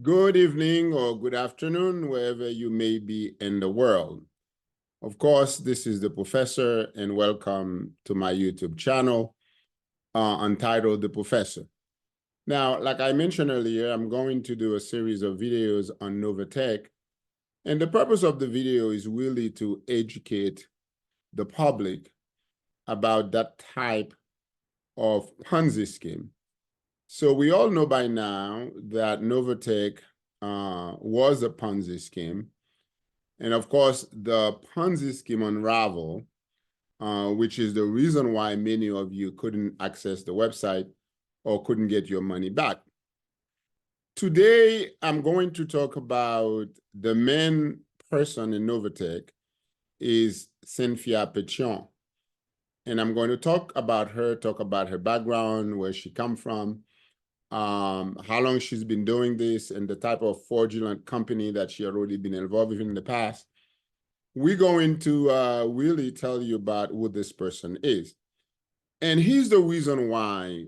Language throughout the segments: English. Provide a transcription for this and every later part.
Good evening or good afternoon, wherever you may be in the world. Of course, this is the professor, and welcome to my YouTube channel entitled The Professor. Now, like I mentioned earlier, I'm going to do a series of videos on Novatech, and the purpose of the video is really to educate the public about that type of Ponzi scheme. So we all know by now that Novatech was a Ponzi scheme. And of course, the Ponzi scheme unraveled, which is the reason why many of you couldn't access the website or couldn't get your money back. Today, I'm going to talk about the main person in Novatech is Cynthia Petion. And I'm going to talk about her background, where she come from, how long she's been doing this, and the type of fraudulent company that she already been involved with in the past. We're going to really tell you about who this person is. And here's the reason why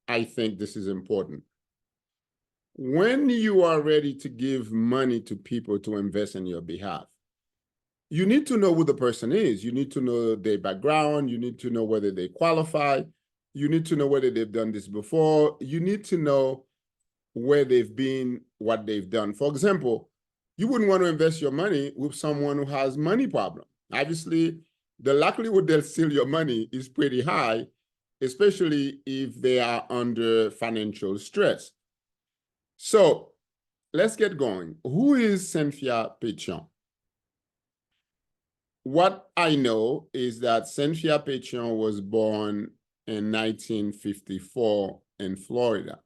I think this is important. When you are ready to give money to people to invest in your behalf, you need to know who the person is. You need to know their background. You need to know whether they qualify. You need to know whether they've done this before. You need to know where they've been, what they've done. For example, you wouldn't want to invest your money with someone who has money problem. Obviously, the likelihood they'll steal your money is pretty high, especially if they are under financial stress. So let's get going. Who is Cynthia Petion? What I know is that Cynthia Petion was born in 1954 in Florida.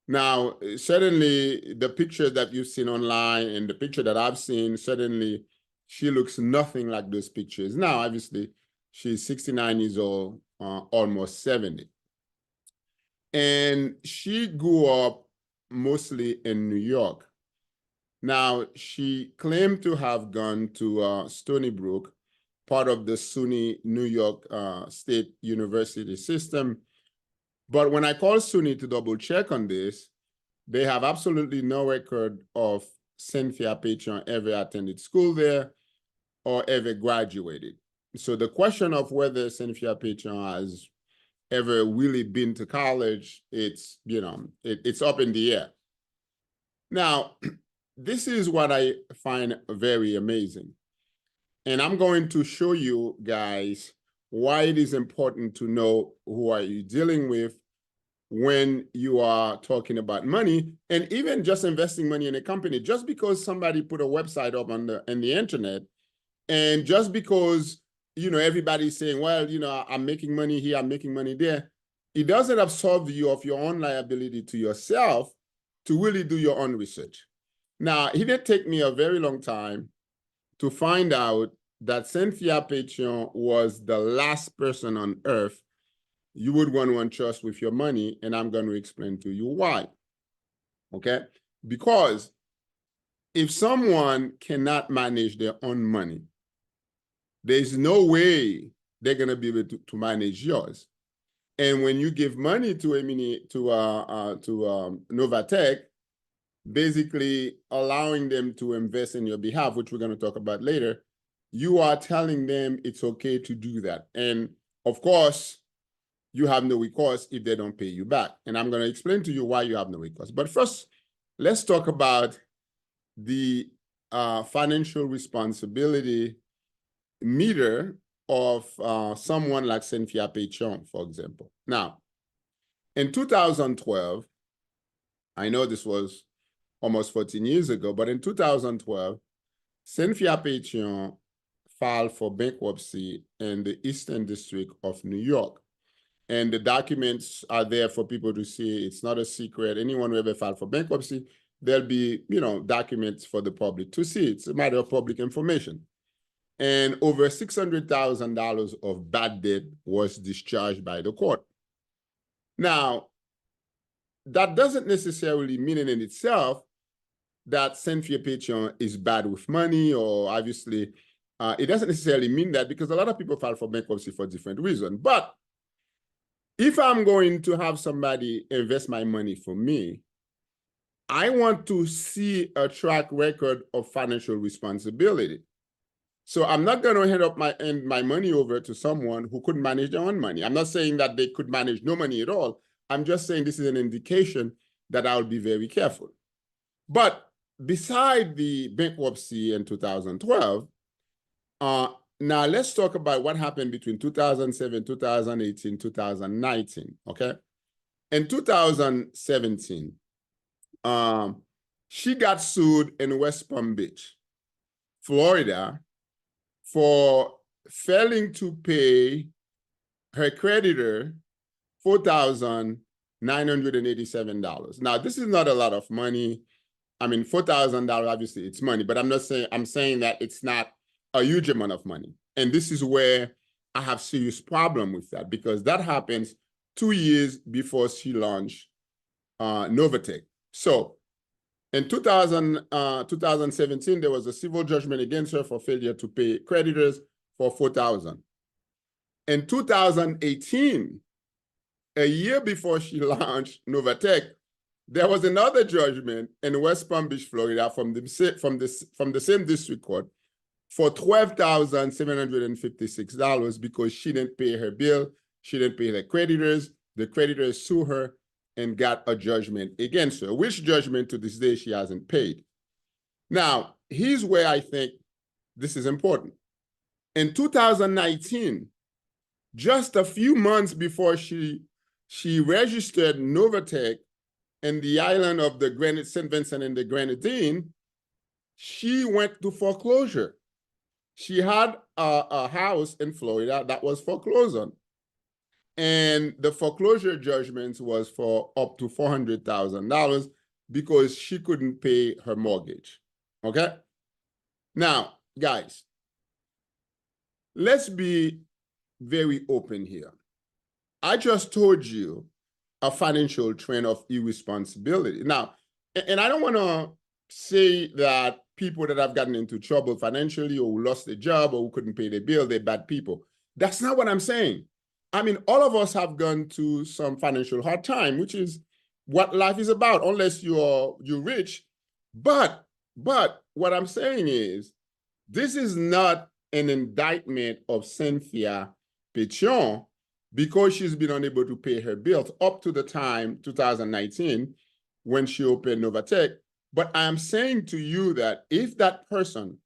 Now, certainly the picture that you've seen online and the picture that I've seen, certainly she looks nothing like those pictures. Now, obviously, she's 69 years old, almost 70. And she grew up mostly in New York. Now, she claimed to have gone to Stony Brook, part of the SUNY New York State University system. But when I called SUNY to double check on this, they have absolutely no record of Cynthia Petion ever attended school there or ever graduated. So the question of whether Cynthia Petion has ever really been to college, it's up in the air. Now, this is what I find very amazing. And I'm going to show you guys why it is important to know who are you dealing with when you are talking about money, and even just investing money in a company. Just because somebody put a website up on the internet, and just because everybody's saying, well, I'm making money here, I'm making money there, it doesn't absolve you of your own liability to yourself to really do your own research. Now, it did take me a very long time to find out that Cynthia Petion was the last person on earth you would want to entrust with your money, and I'm going to explain to you why. Okay? Because if someone cannot manage their own money, there's no way they're going to be able to manage yours. And when you give money to Novatech, basically allowing them to invest in your behalf, which we're going to talk about later, you are telling them it's okay to do that. And of course, you have no recourse if they don't pay you back. And I'm going to explain to you why you have no recourse. But first, let's talk about the financial responsibility meter of someone like Cynthia Petion, for example. Now, in 2012, I know this was almost 14 years ago, but in 2012, Cynthia Petion filed for bankruptcy in the Eastern District of New York. And the documents are there for people to see. It's not a secret. Anyone who ever filed for bankruptcy, there'll be, documents for the public to see. It's a matter of public information. And over $600,000 of bad debt was discharged by the court. Now, that doesn't necessarily mean in itself that Cynthia Petion is bad with money, or obviously, it doesn't necessarily mean that, because a lot of people file for bankruptcy for different reasons. But if I'm going to have somebody invest my money for me, I want to see a track record of financial responsibility. So I'm not going to hand my money over to someone who couldn't manage their own money. I'm not saying that they could manage no money at all. I'm just saying this is an indication that I'll be very careful. But beside the bankruptcy in 2012, now let's talk about what happened between 2007, 2018, 2019, okay? In 2017, she got sued in West Palm Beach, Florida, for failing to pay her creditor $4,987. Now, this is not a lot of money. I mean, $4,000, obviously it's money, but I'm saying that it's not a huge amount of money. And this is where I have serious problem with that, because that happens 2 years before she launched Novatech. So in 2017, there was a civil judgment against her for failure to pay creditors for $4,000. In 2018, a year before she launched Novatech, there was another judgment in West Palm Beach, Florida, from the same district court for $12,756 because she didn't pay her bill, she didn't pay her creditors. The creditors sued her and got a judgment against her, which judgment to this day she hasn't paid. Now, here's where I think this is important. In 2019, just a few months before she registered Novatech in the island of the St. Vincent and the Grenadine, she went to foreclosure. She had a house in Florida that was foreclosed on. And the foreclosure judgments was for up to $400,000 because she couldn't pay her mortgage, okay? Now, guys, let's be very open here. I just told you a financial trend of irresponsibility. Now, and I don't want to say that people that have gotten into trouble financially or who lost their job or who couldn't pay their bill, they're bad people. That's not what I'm saying. I mean, all of us have gone to some financial hard time, which is what life is about, unless you're rich. But what I'm saying is, this is not an indictment of Cynthia Petion because she's been unable to pay her bills up to the time 2019 when she opened Novatech. But I'm saying to you that if that person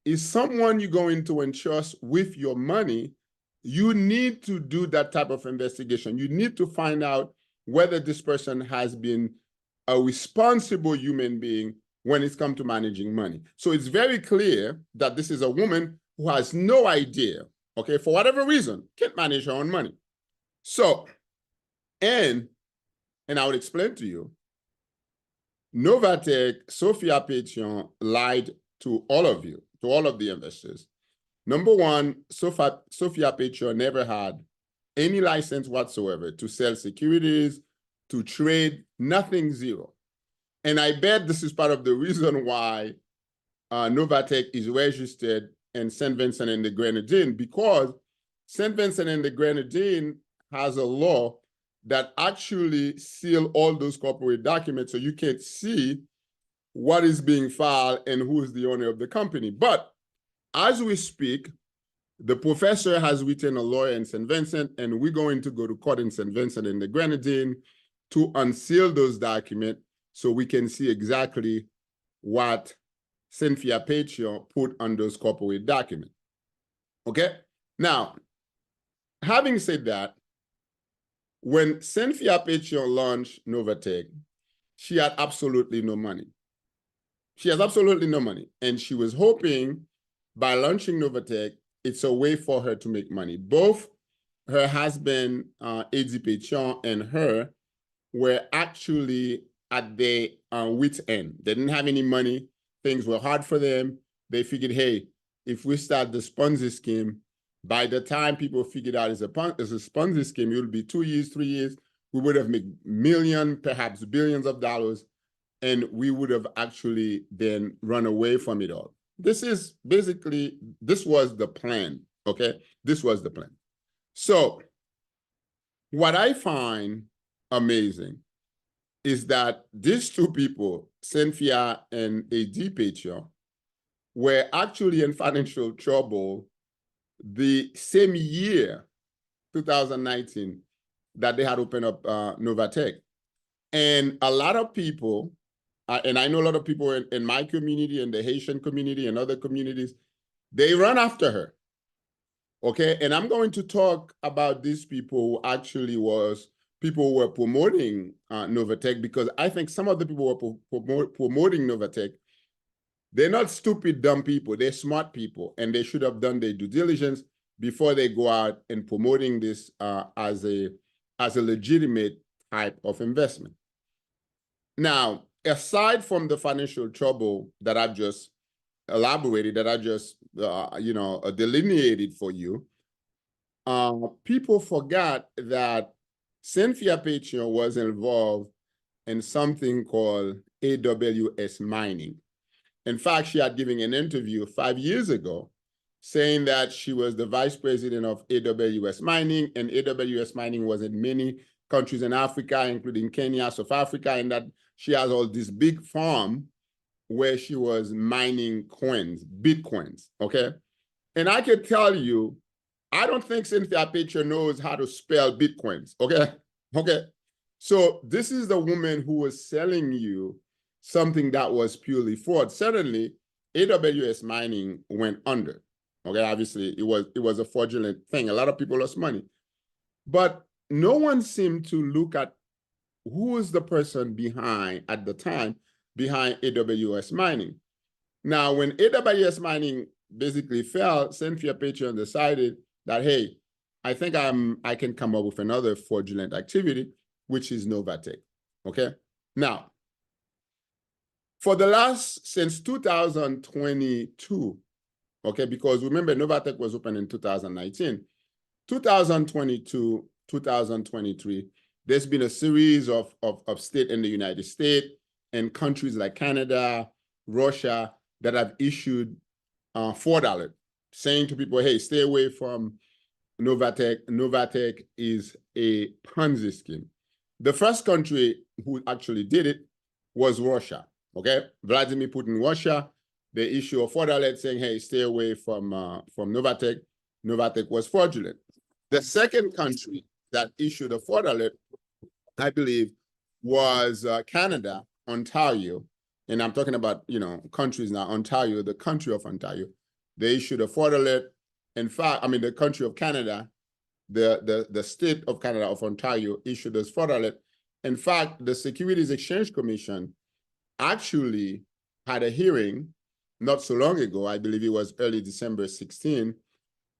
is someone you're going to entrust with your money, you need to do that type of investigation. You need to find out whether this person has been a responsible human being when it's come to managing money. So it's very clear that this is a woman who has no idea, okay, for whatever reason, can't manage her own money. So, and I will explain to you, Novatech, Cynthia Petion lied to all of you, to all of the investors. Number one, Cynthia Petion never had any license whatsoever to sell securities, to trade, nothing, zero. And I bet this is part of the reason why Novatech is registered in St. Vincent and the Grenadine, because St. Vincent and the Grenadine has a law that actually seal all those corporate documents so you can't see what is being filed and who is the owner of the company. But as we speak, the professor has written a lawyer in St. Vincent, and we're going to go to court in St. Vincent and the Grenadine to unseal those documents so we can see exactly what Cynthia Petion put on those corporate documents. Okay? Now, having said that, when Cynthia Petion launched Novatech, she had absolutely no money. She has absolutely no money. And she was hoping by launching Novatech, it's a way for her to make money. Both her husband, Eddie Petion, and her were actually at their wit's end. They didn't have any money. Things were hard for them. They figured, hey, if we start the Ponzi scheme, by the time people figured out it's a Ponzi scheme, it will be 2 years, 3 years. We would have made millions, perhaps billions of dollars, and we would have actually then run away from it all. This is basically, this was the plan, okay? This was the plan. So what I find amazing is that these two people, Cynthia and A.D. Petion, were actually in financial trouble the same year, 2019, that they had opened up Novatech. And a lot of people, and I know a lot of people in my community, in the Haitian community and other communities, they run after her. Okay, and I'm going to talk about these people who actually was people who were promoting Novatech, because I think some of the people who were promoting Novatech, they're not stupid, dumb people. They're smart people, and they should have done their due diligence before they go out and promoting this as a legitimate type of investment. Now, aside from the financial trouble that I've just elaborated, that I just delineated for you, people forgot that Cynthia Petion was involved in something called AWS mining. In fact, she had given an interview 5 years ago saying that she was the vice president of AWS mining, and AWS mining was in many countries in Africa, including Kenya, South Africa, and that she has all this big farm where she was mining coins, Bitcoins, okay? And I can tell you, I don't think Cynthia Petion knows how to spell Bitcoins, okay? Okay. So this is the woman who was selling you something that was purely fraud. Certainly, AWS mining went under. Okay, obviously it was a fraudulent thing. A lot of people lost money. But no one seemed to look at who was the person behind, at the time, behind AWS mining. Now, when AWS mining basically fell, Cynthia Petion decided that, hey, I think I can come up with another fraudulent activity, which is Novatech. Okay. Now, since 2022, okay, because remember, Novatech was open in 2019, 2022, 2023, there's been a series of states in the United States and countries like Canada, Russia, that have issued fraud alert, saying to people, hey, stay away from Novatech. Novatech is a Ponzi scheme. The first country who actually did it was Russia, okay? Vladimir Putin, Russia, they issue a fraud alert saying, hey, stay away from Novatech. Novatech was fraudulent. The second country that issued a fraud alert, I believe, was Canada, Ontario. And I'm talking about, countries now, Ontario, the country of Ontario. They issued a fraud alert. In fact, the country of Canada, the state of Canada, of Ontario, issued this fraud alert. In fact, the Securities Exchange Commission actually had a hearing not so long ago. I believe it was early December 16.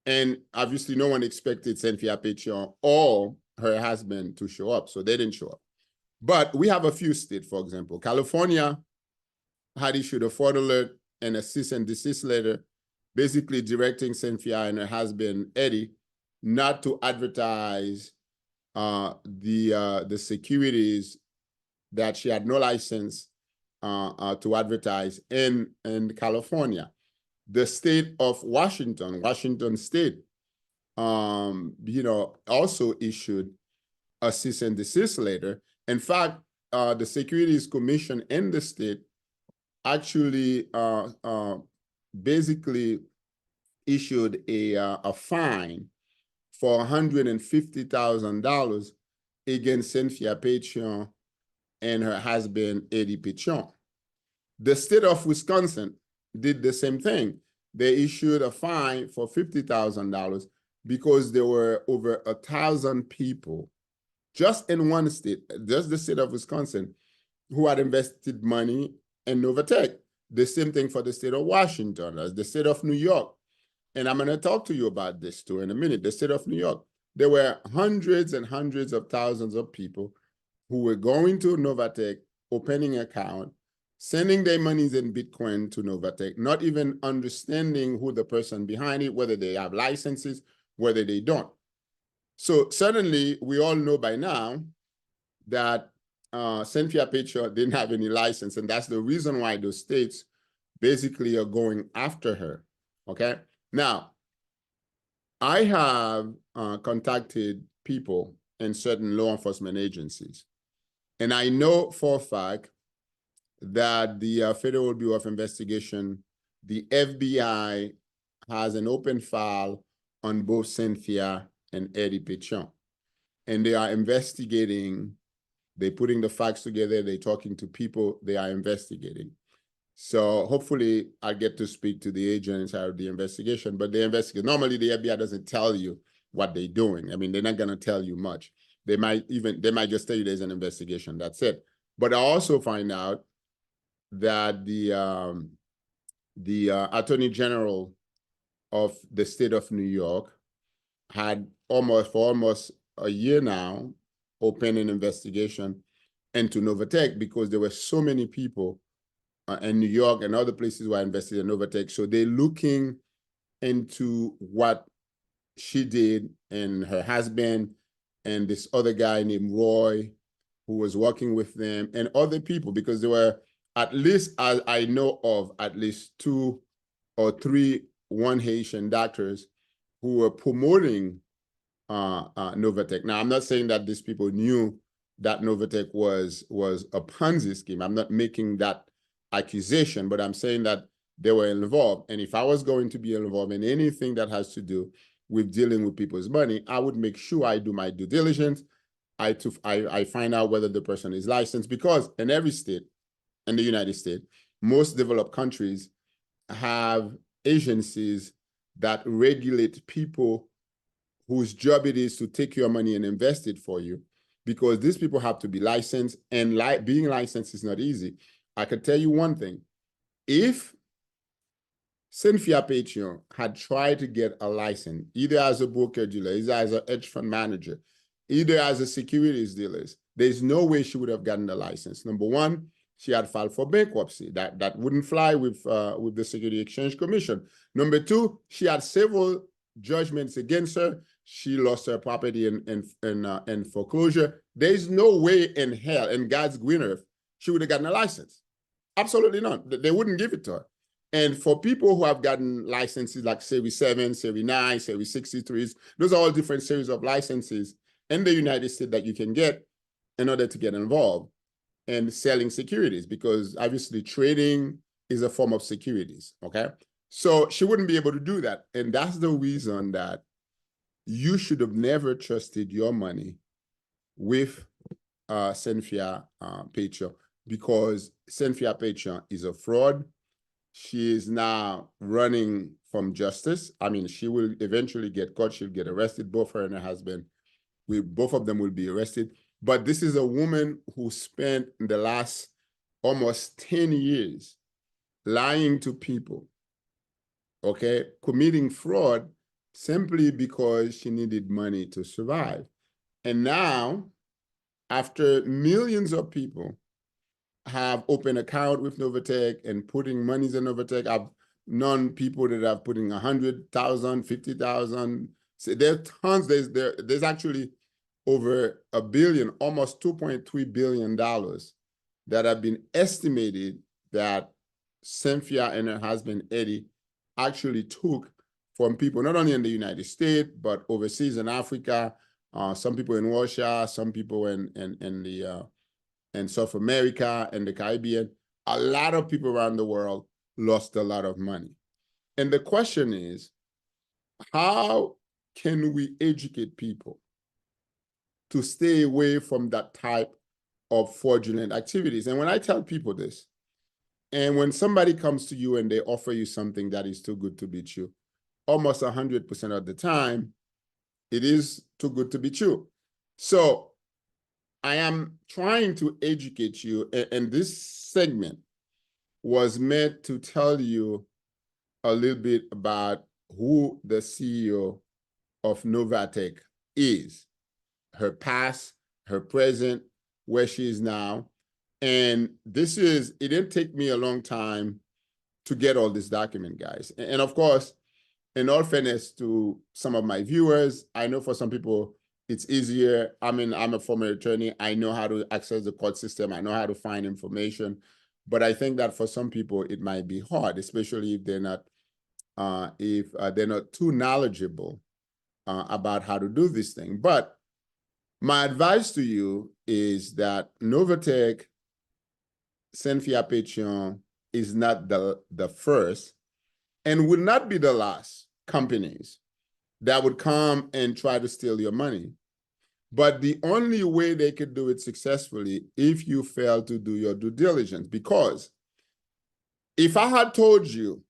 And obviously, no one expected Cynthia Petion or her husband to show up, so they didn't show up. But we have a few states, for example, California had issued a fraud alert and a cease and desist letter, basically directing Cynthia and her husband, Eddie, not to advertise the securities that she had no license to advertise in California. The state of Washington State, also issued a cease and desist letter. In fact, the Securities Commission in the state actually basically issued a fine for $150,000 against Cynthia Petion and her husband, Eddie Petion. The state of Wisconsin did the same thing. They issued a fine for $50,000 because there were over 1,000 people just in one state, just the state of Wisconsin, who had invested money in Novatech. The same thing for the state of Washington, as the state of New York. And I'm going to talk to you about this too in a minute. The state of New York, there were hundreds and hundreds of thousands of people who were going to Novatech, opening an account, sending their monies in Bitcoin to Novatech, not even understanding who the person behind it, whether they have licenses, whether they don't. So certainly, we all know by now that Cynthia Petion didn't have any license, and that's the reason why those states basically are going after her, okay? Now, I have contacted people in certain law enforcement agencies, And I know for a fact that the Federal Bureau of Investigation, the FBI, has an open file on both Cynthia and Eddie Petion. And they are investigating, they're putting the facts together, they're talking to people, they are investigating. So hopefully I get to speak to the agents of the investigation, but they investigate. Normally the FBI doesn't tell you what they're doing. I mean, they're not gonna tell you much. They might just tell you there's an investigation, that's it. But I also find out that the Attorney General of the state of New York had for almost a year now opened an investigation into Novatech because there were so many people in New York and other places who are invested in Novatech. So they're looking into what she did and her husband and this other guy named Roy who was working with them and other people, because there were at least, as I know of, at least 2 or 3 one Haitian doctors who were promoting Novatech. Now, I'm not saying that these people knew that Novatech was a Ponzi scheme. I'm not making that accusation, but I'm saying that they were involved. And if I was going to be involved in anything that has to do with dealing with people's money, I would make sure I do my due diligence. I find out whether the person is licensed, because in every state, in the United States, most developed countries have agencies that regulate people whose job it is to take your money and invest it for you, because these people have to be licensed, and being licensed is not easy. I can tell you one thing. If Cynthia Petion had tried to get a license, either as a broker dealer, either as a hedge fund manager, either as a securities dealer, there's no way she would have gotten the license. Number one, she had filed for bankruptcy. That wouldn't fly with the Securities Exchange Commission. Number two, she had several judgments against her. She lost her property in foreclosure. There's no way in hell, in God's green earth, she would have gotten a license. Absolutely not. They wouldn't give it to her. And for people who have gotten licenses like Series 7, Series 9, Series 63s, those are all different series of licenses in the United States that you can get in order to get involved in selling securities, because obviously trading is a form of securities, okay? So she wouldn't be able to do that. And that's the reason that you should have never trusted your money with Cynthia Petion, because Cynthia Petion is a fraud. She is now running from justice. I mean, she will eventually get caught. She'll get arrested. Both her and her husband, both of them will be arrested. But this is a woman who spent the last almost 10 years lying to people, okay, committing fraud simply because she needed money to survive. And now, after millions of people have opened account with Novatech and putting monies in Novatech, I've known people that have put in 100,000, 50,000. So there are tons. There's actually over $1 billion, almost $2.3 billion that have been estimated that Cynthia and her husband Eddie actually took from people not only in the United States but overseas in Africa, some people in Russia, some people in South America and the Caribbean. A lot of people around the world lost a lot of money. And the question is, how can we educate people to stay away from that type of fraudulent activities? And when I tell people this, and when somebody comes to you and they offer you something that is too good to be true, almost 100% of the time, it is too good to be true. So I am trying to educate you, and this segment was meant to tell you a little bit about who the CEO of Novatech is, her past, her present, where she is now. And it didn't take me a long time to get all this document, guys. And of course, in all fairness to some of my viewers, I know for some people it's easier. I mean, I'm a former attorney. I know how to access the court system. I know how to find information. But I think that for some people, it might be hard, especially if they're not too knowledgeable about how to do this thing. But My advice to you is that Novatech, Cynthia Petion is not the first and will not be the last companies that would come and try to steal your money. But the only way they could do it successfully if you fail to do your due diligence. Because if I had told you,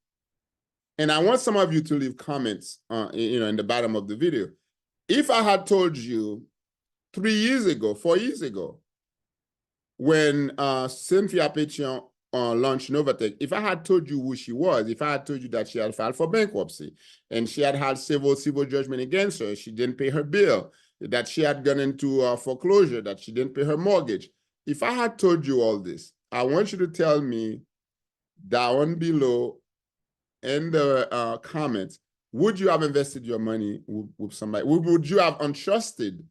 and I want some of you to leave comments, in the bottom of the video. If I had told you 3 years ago, 4 years ago, when Cynthia Petion launched Novatech, if I had told you who she was, if I had told you that she had filed for bankruptcy and she had had civil judgment against her, she didn't pay her bill, that she had gone into foreclosure, that she didn't pay her mortgage. If I had told you all this, I want you to tell me down below in the comments, would you have invested your money with somebody? Would you have entrusted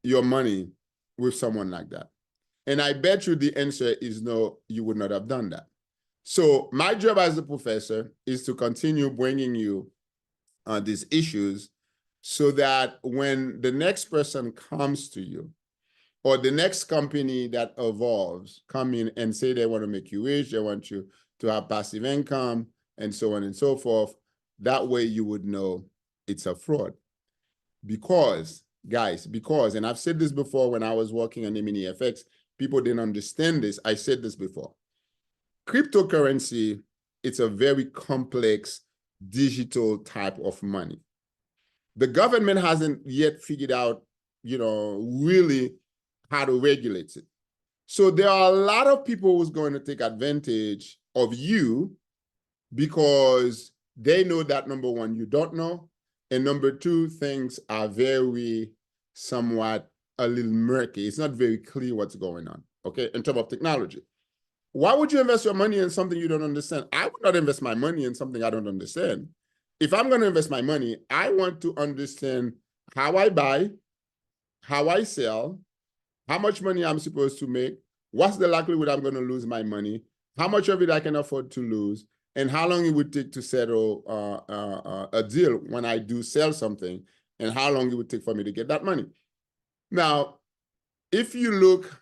your money with someone like that? And I bet you the answer is no, you would not have done that. So my job as a professor is to continue bringing you these issues so that when the next person comes to you or the next company that evolves come in and say they want to make you rich, they want you to have passive income, and so on and so forth, that way you would know it's a fraud. Because, guys, and I've said this before when I was working on MNEFX, people didn't understand this. I said this before. Cryptocurrency, it's a very complex digital type of money. The government hasn't yet figured out, really how to regulate it. So there are a lot of people who's going to take advantage of you because they know that, number one, you don't know, and number two, things are very somewhat a little murky. It's not very clear what's going on, okay, in terms of technology. Why would you invest your money in something you don't understand? I would not invest my money in something I don't understand. If I'm going to invest my money, I want to understand how I buy, how I sell, how much money I'm supposed to make, what's the likelihood I'm going to lose my money, how much of it I can afford to lose, and how long it would take to settle a deal when I do sell something, and how long it would take for me to get that money. Now, if you look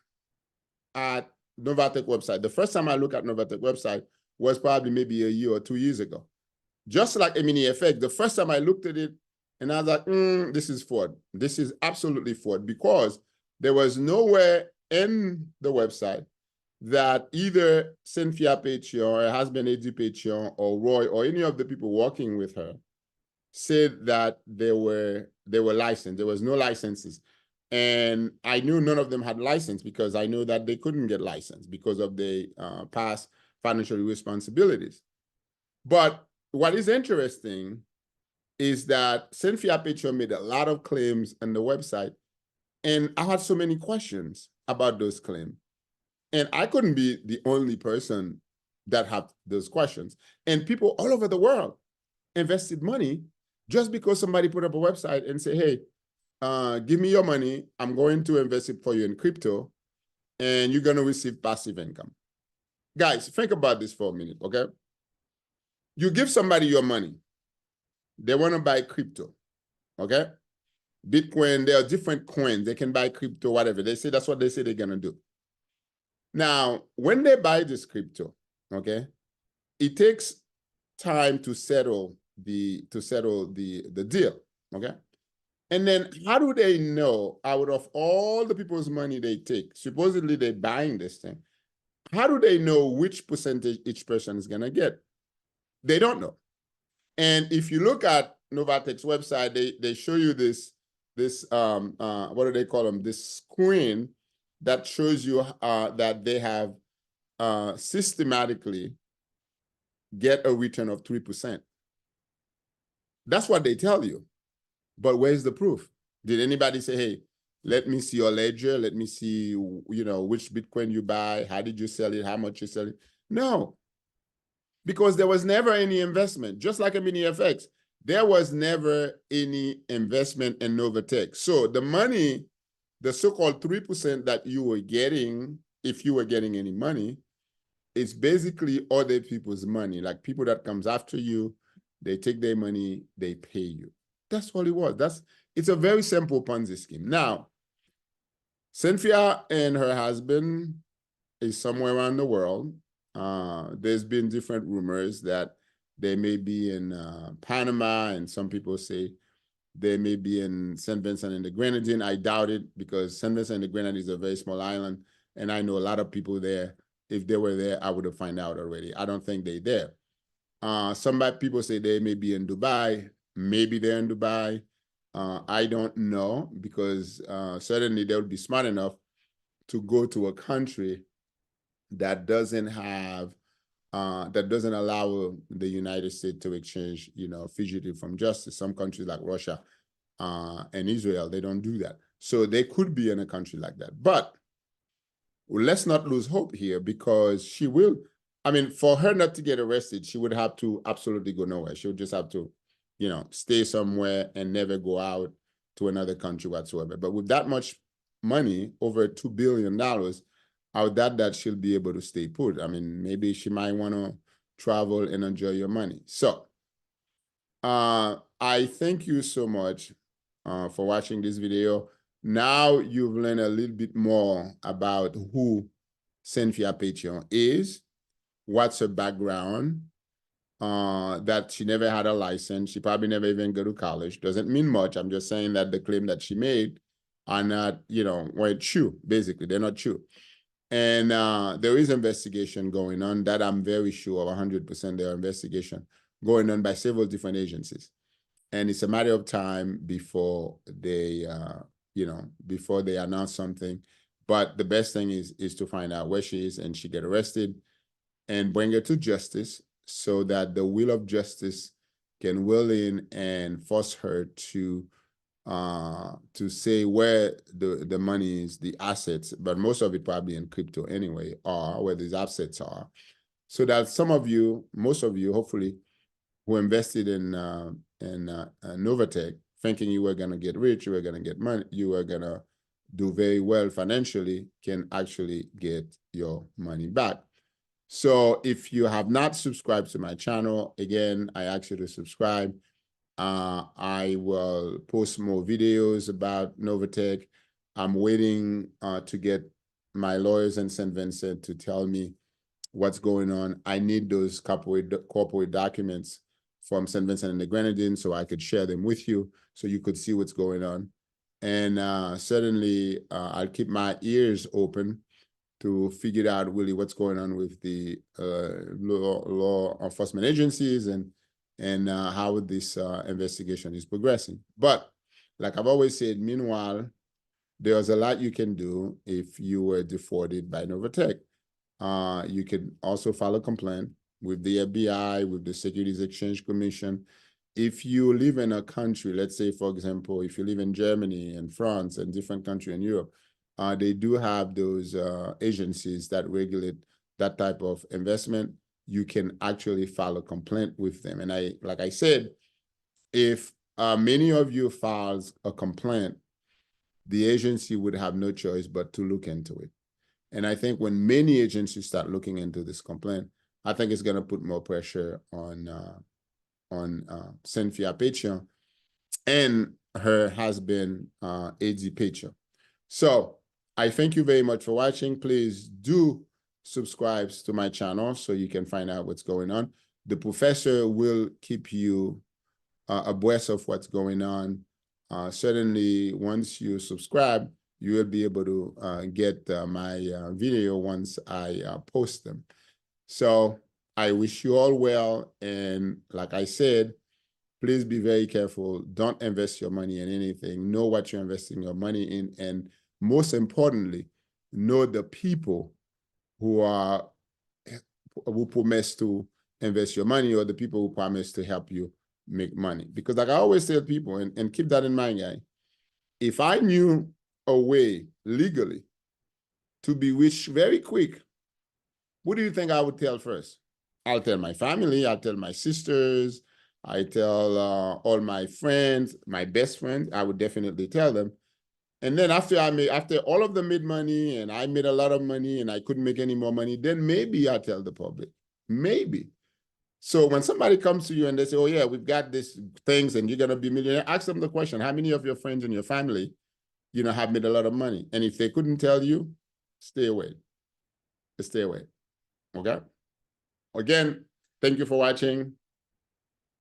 at Novatech website, the first time I looked at Novatech website was probably maybe a year or 2 years ago. Just like MNEFX, the first time I looked at it, and I was like, this is fraud. This is absolutely fraud, because there was nowhere in the website that either Cynthia Petion or her husband Eddie Petion or Roy or any of the people working with her said that they were licensed. There was no licenses. And I knew none of them had license because I knew that they couldn't get licensed because of the past financial responsibilities. But what is interesting is that Cynthia Petion made a lot of claims on the website, and I had so many questions about those claims. And I couldn't be the only person that had those questions. And people all over the world invested money just because somebody put up a website and say, hey, give me your money. I'm going to invest it for you in crypto, and you're going to receive passive income. Guys, think about this for a minute, okay? You give somebody your money. They want to buy crypto, okay? Bitcoin, there are different coins. They can buy crypto, whatever. They say that's what they say they're going to do. Now, when they buy this crypto, okay, it takes time to settle the deal, okay? And then how do they know out of all the people's money they take, supposedly they're buying this thing, how do they know which percentage each person is going to get? They don't know. And if you look at Novatech's website, they show you this what do they call them? This screen that shows you that they have systematically get a return of 3%. That's what they tell you. But where's the proof? Did anybody say, hey, let me see your ledger, let me see, which Bitcoin you buy, how did you sell it, how much you sell it? No, because there was never any investment. Just like MNEFX, there was never any investment in Novatech. So the money, the so-called 3% that you were getting, if you were getting any money, it's basically other people's money, like people that comes after you, they take their money, they pay you. That's all it was. It's a very simple Ponzi scheme. Now, Cynthia and her husband is somewhere around the world. There's been different rumors that they may be in Panama, and some people say they may be in St. Vincent and the Grenadines. I doubt it, because St. Vincent and the Grenadines is a very small island, and I know a lot of people there. If they were there, I would have found out already. I don't think they're there. Some people say they may be in Dubai. Maybe they're in Dubai. I don't know, because certainly they would be smart enough to go to a country that doesn't have that doesn't allow the United States to exchange, fugitive from justice. Some countries like Russia and Israel, they don't do that. So they could be in a country like that. But let's not lose hope here, because she will. I mean, for her not to get arrested, she would have to absolutely go nowhere. She would just have to, stay somewhere and never go out to another country whatsoever. But with that much money, over $2 billion, I would doubt that she'll be able to stay put. I mean, maybe she might want to travel and enjoy your money. So I thank you so much for watching this video. Now you've learned a little bit more about who Cynthia Petion is, what's her background, that she never had a license. She probably never even go to college. Doesn't mean much. I'm just saying that the claim that she made are not, weren't true. Basically, they're not true. And there is investigation going on that I'm very sure of 100% there are investigation going on by several different agencies. And it's a matter of time before they, before they announce something. But the best thing is to find out where she is, and she get arrested and bring her to justice, so that the wheel of justice can will in and force her to say where the money is, the assets, but most of it probably in crypto anyway, are where these assets are, so that most of you, hopefully, who invested in Novatech, thinking you were going to get rich, you were going to get money, you were going to do very well financially, can actually get your money back. So if you have not subscribed to my channel, again, I ask you to subscribe. I will post more videos about Novatech. I'm waiting to get my lawyers in St. Vincent to tell me what's going on. I need those corporate documents from St. Vincent and the Grenadines so I could share them with you, so you could see what's going on. And certainly, I'll keep my ears open to figure out really what's going on with the law enforcement agencies and how this investigation is progressing. But like I've always said, meanwhile, there's a lot you can do if you were defrauded by Novatech. You can also file a complaint with the FBI, with the Securities Exchange Commission. If you live in a country, let's say, for example, if you live in Germany and France and different countries in Europe, they do have those agencies that regulate that type of investment. You can actually file a complaint with them. And like I said, if many of you files a complaint, the agency would have no choice but to look into it. And I think when many agencies start looking into this complaint, I think it's going to put more pressure on Cynthia Petion and her husband, A.D. Petion. So I thank you very much for watching. Please do subscribe to my channel so you can find out what's going on. The professor will keep you abreast of what's going on. Certainly, once you subscribe, you will be able to get my video once I post them. So I wish you all well. And like I said, please be very careful. Don't invest your money in anything. Know what you're investing your money in. And most importantly, know the people who promise to invest your money, or the people who promise to help you make money. Because like I always tell people, and keep that in mind, guys, if I knew a way legally to be rich very quick, what do you think I would tell first? I'll tell my family, I'll tell my sisters, I tell all my friends, my best friends, I would definitely tell them. And then after all of them made money and I made a lot of money and I couldn't make any more money, then maybe I'll tell the public, maybe. So when somebody comes to you and they say, oh yeah, we've got these things and you're going to be a millionaire, ask them the question, how many of your friends and your family have made a lot of money. And if they couldn't tell you, stay away. Stay away. Okay? Again, thank you for watching.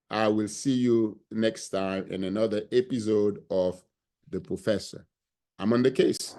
I will see you next time in another episode of The Professor. I'm on the case.